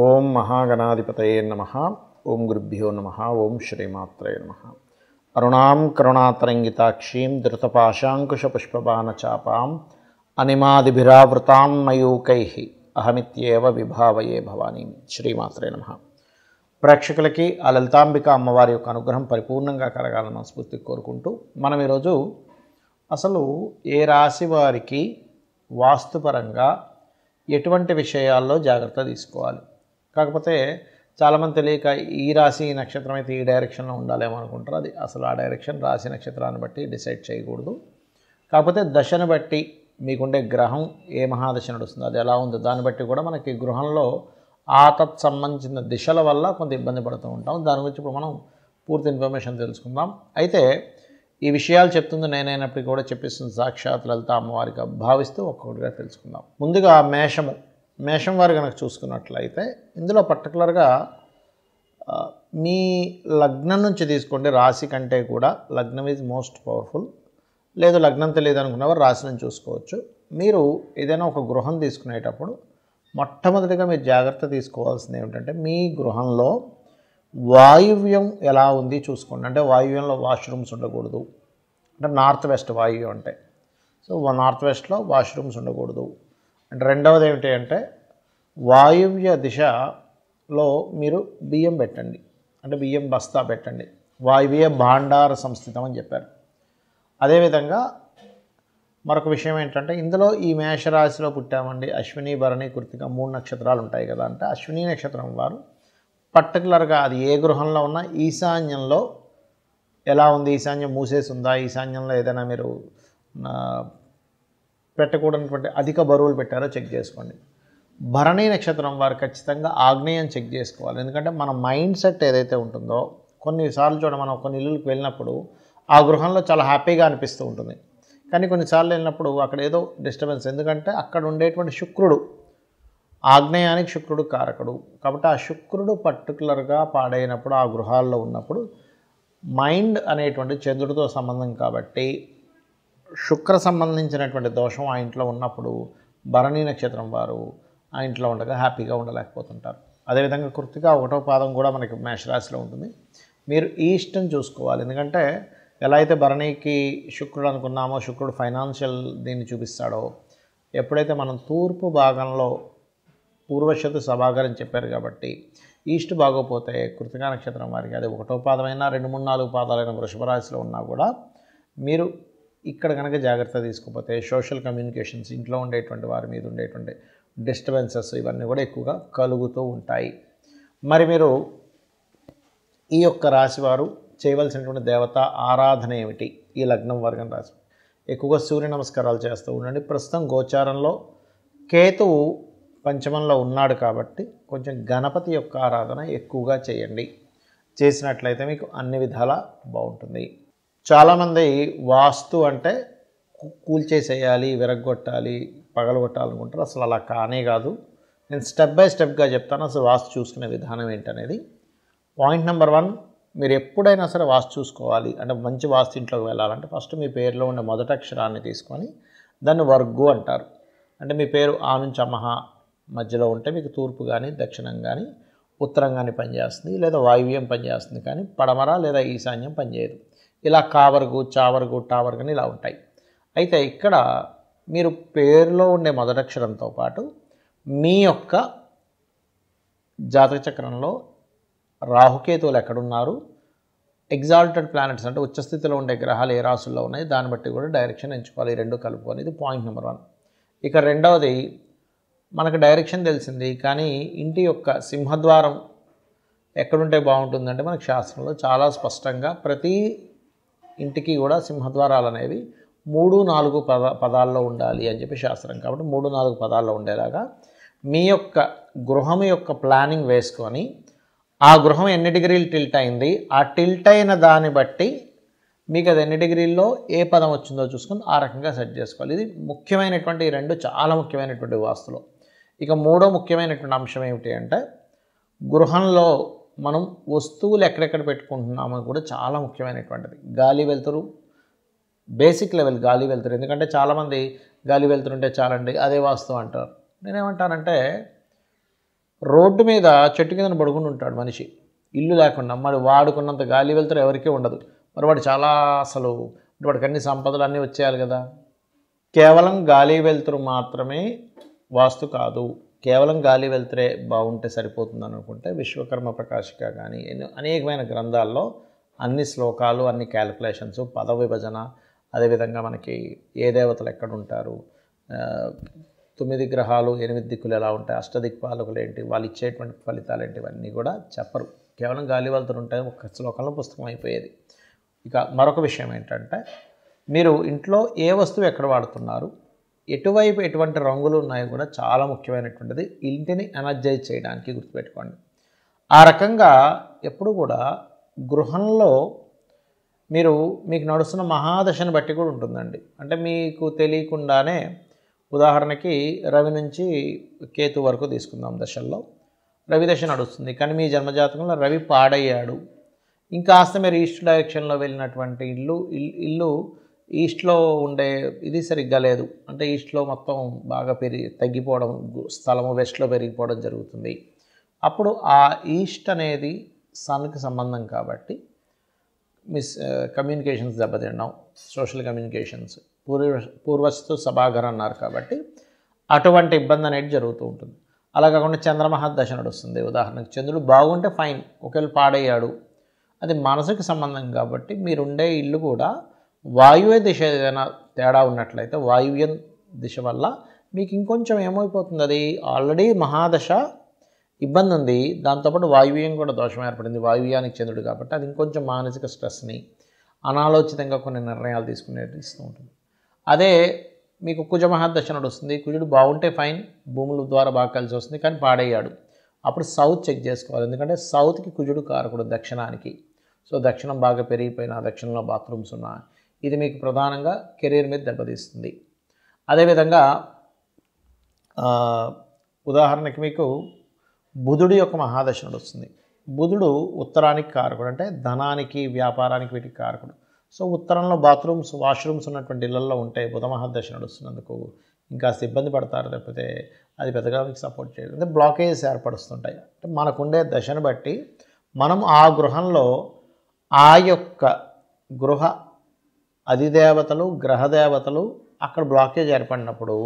ఓం మహాగణాధిపతయే నమః. ఓం గురుభ్యో నమః. ఓం శ్రీమాత్రే నమః. అరుణాం కరుణాతరంగితాక్షీం ధృతపాశాంకుశపుష్పబాణచాపాం అనిమాదిభిరావృతాం మయూకైః అహమిత్యేవ విభావయే భవానీం. శ్రీమాత్రే నమః. ప్రేక్షకులకి ఆ లలితాంబిక అమ్మవారి యొక్క అనుగ్రహం పరిపూర్ణంగా కలగాలని మనస్ఫూర్తి కోరుకుంటూ మనం ఈరోజు అసలు ఏ రాశి వారికి వాస్తుపరంగా ఎటువంటి విషయాల్లో జాగ్రత్త తీసుకోవాలి. కాకపోతే చాలామంది తెలియక ఈ రాశి ఈ నక్షత్రం అయితే ఈ డైరెక్షన్లో ఉండాలేమో అనుకుంటారు. అది అసలు ఆ డైరెక్షన్ రాశి నక్షత్రాన్ని బట్టి డిసైడ్ చేయకూడదు. కాకపోతే దశను బట్టి మీకుండే గ్రహం ఏ మహాదశ నడుస్తుందో అది ఎలా ఉందో దాన్ని బట్టి కూడా మనకి గృహంలో ఆ సంబంధించిన దిశల వల్ల కొంత ఇబ్బంది పడుతూ ఉంటాం. దాని గురించి ఇప్పుడు మనం పూర్తి ఇన్ఫర్మేషన్ తెలుసుకుందాం. అయితే ఈ విషయాలు చెప్తుంది నేనైనప్పటికీ కూడా చెప్పిస్తుంది సాక్షాత్ లలిత అమ్మవారిగా భావిస్తూ ఒక్కొక్కటిగా తెలుసుకుందాం. ముందుగా మేషం వారు కనుక చూసుకున్నట్లయితే ఇందులో పర్టికులర్గా మీ లగ్నం నుంచి తీసుకోండి. రాశి కంటే కూడా లగ్నం ఈజ్ మోస్ట్ పవర్ఫుల్. లేదు లగ్నం తెలియదు అనుకున్నవారు రాశి నుంచి చూసుకోవచ్చు. మీరు ఏదైనా ఒక గృహం తీసుకునేటప్పుడు మొట్టమొదటిగా మీరు జాగ్రత్త తీసుకోవాల్సింది ఏమిటంటే మీ గృహంలో వాయువ్యం ఎలా ఉంది చూసుకోండి. అంటే వాయువ్యంలో వాష్రూమ్స్ ఉండకూడదు. అంటే నార్త్ వెస్ట్ వాయువ్యం అంటే సో నార్త్ వెస్ట్లో వాష్రూమ్స్ ఉండకూడదు. అంటే రెండవది ఏమిటి అంటే వాయువ్య దిశలో మీరు బియ్యం పెట్టండి. అంటే బియ్యం బస్తా పెట్టండి. వాయువ్య భాండార సంస్థితం అని చెప్పారు. అదేవిధంగా మరొక విషయం ఏంటంటే ఇందులో ఈ మేషరాశిలో పుట్టామండి, అశ్విని భరణి కృతిక 3 నక్షత్రాలు ఉంటాయి కదా. అంటే అశ్విని నక్షత్రం వారు పర్టికులర్గా అది ఏ గృహంలో ఉన్నా ఈశాన్యంలో ఎలా ఉంది, ఈశాన్యం మూసేసి ఉందా, ఈశాన్యంలో ఏదైనా మీరు పెట్టకూడనటువంటి అధిక బరువులు పెట్టారో చెక్ చేసుకోండి. భరణి నక్షత్రం వారు ఖచ్చితంగా ఆగ్నేయం చెక్ చేసుకోవాలి. ఎందుకంటే మన మైండ్ సెట్ ఏదైతే ఉంటుందో కొన్నిసార్లు మనం కొన్ని ఇళ్ళకి వెళ్ళినప్పుడు ఆ గృహంలో చాలా హ్యాపీగా అనిపిస్తూ ఉంటుంది. కానీ కొన్నిసార్లు వెళ్ళినప్పుడు అక్కడ ఏదో డిస్టర్బెన్స్, ఎందుకంటే అక్కడ ఉండేటువంటి శుక్రుడు ఆగ్నేయానికి శుక్రుడు కారకుడు. కాబట్టి ఆ శుక్రుడు పర్టికులర్గా పాడైనప్పుడు ఆ గృహాల్లో ఉన్నప్పుడు మైండ్ అనేటువంటి చంద్రుడితో సంబంధం కాబట్టి శుక్ర సంబంధించినటువంటి దోషం ఆ ఇంట్లో ఉన్నప్పుడు భరణి నక్షత్రం వారు ఆ ఇంట్లో ఉండగా హ్యాపీగా ఉండలేకపోతుంటారు. అదేవిధంగా కృతిక 1వ పాదం కూడా మనకి మేషరాశిలో ఉంటుంది. మీరు ఈస్ట్ని చూసుకోవాలి. ఎందుకంటే ఎలా అయితే భరణికి శుక్రుడు అనుకున్నామో శుక్రుడు ఫైనాన్షియల్ దీన్ని చూపిస్తాడో, ఎప్పుడైతే మనం తూర్పు భాగంలో పూర్వశతు సభాగరం చెప్పారు కాబట్టి ఈస్ట్ బాగోపోతే కృతికా నక్షత్రం వారికి అది 1వ పాదమైనా 2, 3, 4 పాదాలైన వృషభ రాశిలో ఉన్నా కూడా మీరు ఇక్కడ కనుక జాగ్రత్త తీసుకోకపోతే సోషల్ కమ్యూనికేషన్స్, ఇంట్లో ఉండేటువంటి వారి మీద ఉండేటువంటి డిస్టర్బెన్సెస్ ఇవన్నీ కూడా ఎక్కువగా కలుగుతూ ఉంటాయి. మరి మీరు ఈ యొక్క రాశి వారు చేయవలసినటువంటి దేవత ఆరాధన ఏమిటి? ఈ లగ్నం వర్గం రాశి ఎక్కువగా సూర్య నమస్కారాలు చేస్తూ ఉండండి. ప్రస్తుతం గోచారంలో కేతువు పంచమంలో ఉన్నాడు కాబట్టి కొంచెం గణపతి యొక్క ఆరాధన ఎక్కువగా చేయండి. చేసినట్లయితే మీకు అన్ని విధాలా బాగుంటుంది. చాలామంది వాస్తు అంటే కూల్చేసేయాలి, విరగొట్టాలి, పగలగొట్టాలనుకుంటారు. అసలు అలా కానే కాదు. నేను స్టెప్ బై స్టెప్గా చెప్తాను అసలు వాస్తు చూసుకునే విధానం ఏంటనేది. పాయింట్ నెంబర్ 1, మీరు ఎప్పుడైనా సరే వాస్తు చూసుకోవాలి అంటే మంచి వాస్తు ఇంట్లోకి వెళ్ళాలంటే ఫస్ట్ మీ పేరులో ఉండే మొదటి అక్షరాన్ని తీసుకొని దాన్ని వర్గు అంటారు. అంటే మీ పేరు ఆ నుంచి అమహ మధ్యలో ఉంటే మీకు తూర్పు కానీ దక్షిణం కానీ ఉత్తరం కానీ పనిచేస్తుంది, లేదా వాయువ్యం పనిచేస్తుంది. కానీ పడమర లేదా ఈశాన్యం పనిచేయదు. ఇలా కావర్గు, చావర్గు, టావర్గు అని ఇలా ఉంటాయి. అయితే ఇక్కడ మీరు పేరులో ఉండే మొదటక్షరంతో పాటు మీ యొక్క జాతక చక్రంలో రాహుకేతువులు ఎక్కడున్నారు, ఎగ్జాల్టెడ్ ప్లానెట్స్ అంటే ఉచ్చస్థితిలో ఉండే గ్రహాలు ఏ రాశుల్లో ఉన్నాయి దాన్ని బట్టి కూడా డైరెక్షన్ ఎంచుకోవాలి. ఈ రెండు కలుపుకొని. ఇది పాయింట్ నెంబర్ 1. ఇక రెండవది, మనకు డైరెక్షన్ తెలిసింది కానీ ఇంటి యొక్క సింహద్వారం ఎక్కడుంటే బాగుంటుందంటే మనకు శాస్త్రంలో చాలా స్పష్టంగా ప్రతి ఇంటికి కూడా సింహద్వారాలు అనేవి 3, 4 పదాల్లో ఉండాలి అని చెప్పి శాస్త్రం. కాబట్టి 3, 4 పదాల్లో ఉండేలాగా మీ యొక్క గృహం యొక్క ప్లానింగ్ వేసుకొని ఆ గృహం ఎన్ని డిగ్రీలు టిల్ట్ అయింది, ఆ టిల్ట్ అయిన దాన్ని బట్టి మీకు అది ఎన్ని డిగ్రీల్లో ఏ పదం వచ్చిందో చూసుకొని ఆ రకంగా సెట్ చేసుకోవాలి. ఇది ముఖ్యమైనటువంటి 2 చాలా ముఖ్యమైనటువంటి వాస్తులో. ఇక 3వ ముఖ్యమైనటువంటి అంశం ఏమిటి అంటే గృహంలో మనం వస్తువులు ఎక్కడెక్కడ పెట్టుకుంటున్నామో కూడా చాలా ముఖ్యమైనటువంటిది. గాలి వెలుతురు, బేసిక్ లెవెల్ గాలి వెలుతురు. ఎందుకంటే చాలామంది గాలి వెలుతురు ఉంటే చాలండి అదే వాస్తు అంటారు. నేనేమంటానంటే రోడ్డు మీద చెట్టు కింద పడుకుని ఉంటాడు మనిషి, ఇల్లు లేకుండా. మరి వాడుకున్నంత గాలి వెళ్తారు ఎవరికీ ఉండదు. మరి వాడు చాలా అసలు వాడికి అన్ని సంపదలు అన్నీ వచ్చేయాలి కదా. కేవలం గాలి వెలుతురు మాత్రమే వాస్తు కాదు, కేవలం గాలి వెలుతురే బాగుంటే సరిపోతుంది అనుకుంటే విశ్వకర్మ ప్రకాశిక కానీ అనేకమైన గ్రంథాల్లో అన్ని శ్లోకాలు, అన్ని క్యాలిక్యులేషన్స్, పద విభజన, అదేవిధంగా మనకి ఏ దేవతలు ఎక్కడ ఉంటారు, 9 గ్రహాలు 8 దిక్కులు ఎలా ఉంటాయి, అష్టదిక్పాలకులు ఏంటి, వాళ్ళు ఇచ్చేటువంటి ఫలితాలు ఏంటి, ఇవన్నీ కూడా చెప్పరు. కేవలం గాలి వెలుతురు ఉంటే ఒక శ్లోకంలో పుస్తకం అయిపోయేది. ఇక మరొక విషయం ఏంటంటే, మీరు ఇంట్లో ఏ వస్తువు ఎక్కడ వాడుతున్నారు, ఎటువైపు ఎటువంటి రంగులు ఉన్నాయో కూడా చాలా ముఖ్యమైనటువంటిది. ఇంటిని ఎనర్జైజ్ చేయడానికి గుర్తుపెట్టుకోండి. ఆ రకంగా ఎప్పుడు కూడా గృహంలో మీకు నడుస్తున్న మహాదశను బట్టి కూడా ఉంటుందండి. అంటే మీకు తెలియకుండానే ఉదాహరణకి రవి నుంచి కేతు వరకు తీసుకుందాం దశల్లో. రవి దశ నడుస్తుంది, కానీ మీ జన్మజాతకంలో రవి పాడయ్యాడు. ఇంకాస్త మీరు ఈస్ట్ డైరెక్షన్లో వెళ్ళినటువంటి ఇల్లు ఈస్ట్లో ఉండే ఇది సరిగ్గా లేదు, అంటే ఈస్ట్లో మొత్తం బాగా తగ్గిపోవడం, స్థలము వెస్ట్లో పెరిగిపోవడం జరుగుతుంది. అప్పుడు ఆ ఈస్ట్ అనేది సన్కి సంబంధం కాబట్టి కమ్యూనికేషన్స్ దెబ్బతినడం, సోషల్ కమ్యూనికేషన్స్, పూర్వస్తు సభాగర్ అన్నారు కాబట్టి అటువంటి ఇబ్బంది అనేది జరుగుతూ ఉంటుంది. అలా కాకుండా చంద్రమహర్దశ నడుస్తుంది. ఉదాహరణకు చంద్రుడు బాగుంటే ఫైన్, ఒకవేళ పాడయ్యాడు అది మనసుకి సంబంధం కాబట్టి మీరుండే ఇల్లు కూడా వాయువ్య దిశ ఏదైనా తేడా ఉన్నట్లయితే వాయువ్య దిశ వల్ల మీకు ఇంకొంచెం ఏమైపోతుంది, అది ఆల్రెడీ మహాదశ ఇబ్బంది ఉంది, దాంతోపాటు వాయువ్యం కూడా దోషం ఏర్పడింది, వాయువ్యానికి చంద్రుడు కాబట్టి అది ఇంకొంచెం మానసిక స్ట్రెస్ని, అనాలోచితంగా కొన్ని నిర్ణయాలు తీసుకునేది ఇస్తూ ఉంటుంది. అదే మీకు కుజమహర్దశ నడుస్తుంది, కుజుడు బాగుంటే ఫైన్, భూముల ద్వారా బాగా కలిసి వస్తుంది, కానీ పాడయ్యాడు, అప్పుడు సౌత్ చెక్ చేసుకోవాలి. ఎందుకంటే సౌత్కి కుజుడు కారకుడు దక్షిణానికి. సో దక్షిణం బాగా పెరిగిపోయినా, దక్షిణంలో బాత్రూమ్స్ ఉన్నా, ఇది మీకు ప్రధానంగా కెరీర్ మీద దెబ్బతీస్తుంది. అదేవిధంగా ఉదాహరణకి మీకు బుధుడి యొక్క మహాదశ నడుస్తుంది. బుధుడు ఉత్తరానికి కారకుడు, అంటే ధనానికి, వ్యాపారానికి, వీటికి కారకుడు. సో ఉత్తరంలో బాత్రూమ్స్, వాష్రూమ్స్ ఉన్నటువంటి ఇళ్లలో ఉంటే బుధ మహాదశ నడుస్తున్నందుకు ఇంకా ఇబ్బంది పడతారు, లేకపోతే అది పెద్దగా మీకు సపోర్ట్ చేయదు, అంటే బ్లాకేజెస్ ఏర్పడుతుంటాయి. అంటే మనకుండే దశను బట్టి మనం ఆ గృహంలో ఆ యొక్క గృహ అధిదేవతలు, గ్రహదేవతలు అక్కడ బ్లాకేజ్ ఏర్పడినప్పుడు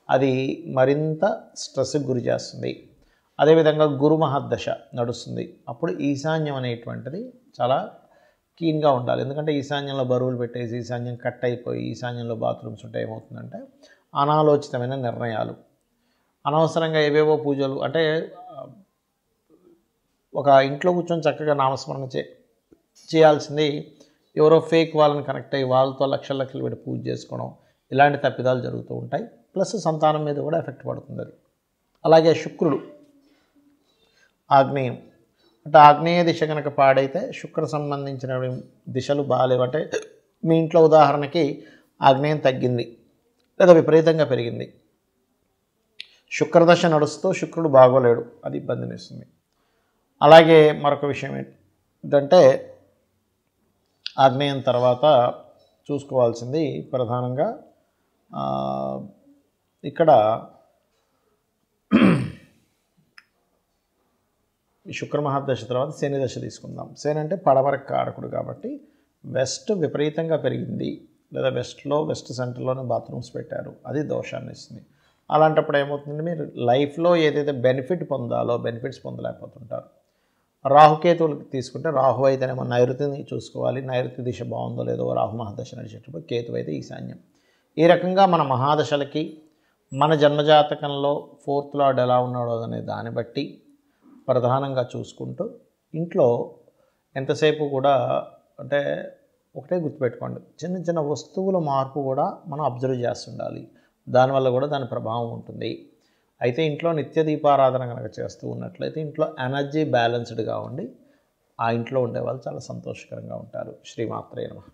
అది మరింత స్ట్రెస్కి గురి చేస్తుంది. అదేవిధంగా గురు మహర్దశ నడుస్తుంది, అప్పుడు ఈశాన్యం అనేటువంటిది చాలా కీన్గా ఉండాలి. ఎందుకంటే ఈశాన్యంలో బరువులు పెట్టేసి ఈశాన్యం కట్ అయిపోయి ఈశాన్యంలో బాత్రూమ్స్ ఉంటే ఏమవుతుందంటే అనాలోచితమైన నిర్ణయాలు, అనవసరంగా ఏవేవో పూజలు, అంటే ఒక ఇంట్లో కూర్చొని చక్కగా నామస్మరణ చేయాల్సింది ఎవరో ఫేక్ వాళ్ళని కనెక్ట్ అయ్యి వాళ్ళతో లక్షలు పెట్టి పూజ చేసుకోవడం, ఇలాంటి తప్పిదాలు జరుగుతూ ఉంటాయి. ప్లస్ సంతానం మీద కూడా ఎఫెక్ట్ పడుతుంది అది. అలాగే శుక్రుడు ఆగ్నేయం, అంటే ఆగ్నేయ దిశ కనుక పాడైతే శుక్ర సంబంధించిన దిశలు బాగాలేవు. అంటే మీ ఇంట్లో ఉదాహరణకి ఆగ్నేయం తగ్గింది లేదా విపరీతంగా పెరిగింది, శుక్రదశ నడుస్తూ శుక్రుడు బాగోలేడు, అది ఇబ్బందిని ఇస్తుంది. అలాగే మరొక విషయం ఏంటంటే ఆగ్నేయం తర్వాత చూసుకోవాల్సింది ప్రధానంగా ఇక్కడ శుక్ర మహాదశ తర్వాత శని దశ తీసుకుందాం. శని అంటే పడమర కారకుడు కాబట్టి వెస్ట్ విపరీతంగా పెరిగింది, లేదా వెస్ట్ సెంటర్లోనే బాత్రూమ్స్ పెట్టారు, అది దోషాన్ని ఇస్తుంది. అలాంటప్పుడు ఏమవుతుంది, మీరు లైఫ్లో ఏదైతే బెనిఫిట్ పొందాలో బెనిఫిట్స్ పొందలేకపోతుంటారు. రాహుకేతువులు తీసుకుంటే రాహు అయితేనేమో నైరుతిని చూసుకోవాలి, నైరుతి దిశ బాగుందో లేదో, రాహు మహాదశ నడిచేటప్పుడు కేతు అయితే ఈశాన్యం. ఈ రకంగా మన మహాదశలకి మన జన్మజాతకంలో 4th లార్డ్ ఎలా ఉన్నాడో అనే దాన్ని బట్టి ప్రధానంగా చూసుకుంటూ ఇంట్లో ఎంతసేపు కూడా అంటే ఒకటే గుర్తుపెట్టుకోండి, చిన్న చిన్న వస్తువుల మార్పు కూడా మనం అబ్జర్వ్ చేస్తుండాలి, దానివల్ల కూడా దాని ప్రభావం ఉంటుంది. అయితే ఇంట్లో నిత్య దీపారాధన కనుక చేస్తూ ఉన్నట్లయితే ఇంట్లో ఎనర్జీ బ్యాలెన్స్డ్గా ఉండి ఆ ఇంట్లో ఉండేవాళ్ళు చాలా సంతోషకరంగా ఉంటారు. శ్రీమాత్రే నమః.